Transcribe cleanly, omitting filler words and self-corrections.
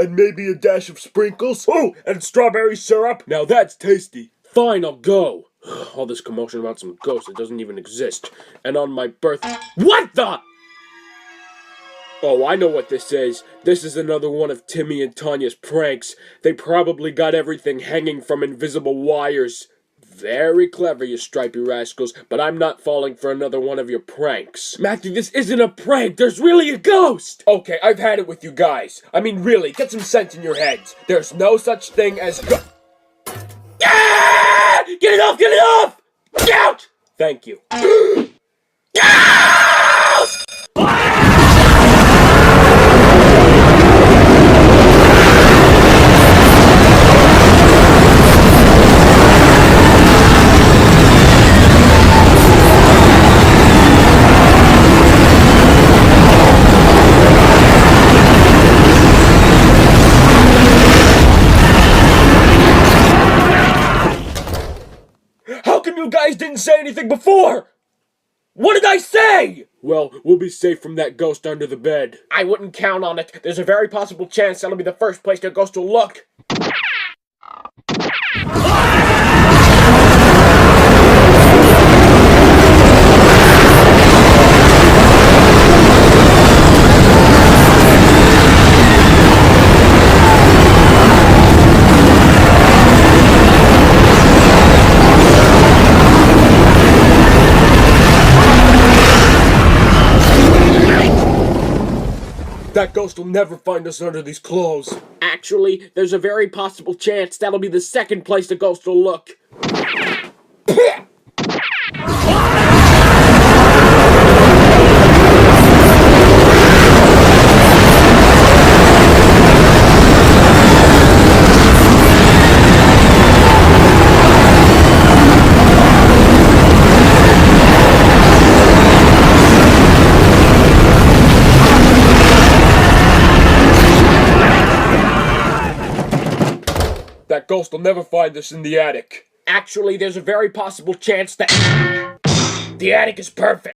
and maybe a dash of sprinkles. Oh, and strawberry syrup. Now that's tasty. Fine, I'll go. All this commotion about some ghost that doesn't even exist. And on my birthday. What the? Oh, I know what this is. This is another one of Timmy and Tanya's pranks. They probably got everything hanging from invisible wires. Very clever, you stripy rascals, but I'm not falling for another one of your pranks. Matthew, this isn't a prank! There's really a ghost! Okay, I've had it with you guys. I mean, really, get some sense in your heads. There's no such thing as Ah! Get it off! Get it off! Get out! Thank you. How come you guys didn't say anything before? What did I say? Well, we'll be safe from that ghost under the bed. I wouldn't count on it. There's a very possible chance that'll be the first place the ghost will look. That ghost will never find us under these clothes. Actually, there's a very possible chance that'll be the second place the ghost will look. That ghost will never find us in the attic. Actually, there's a very possible chance that the attic is perfect.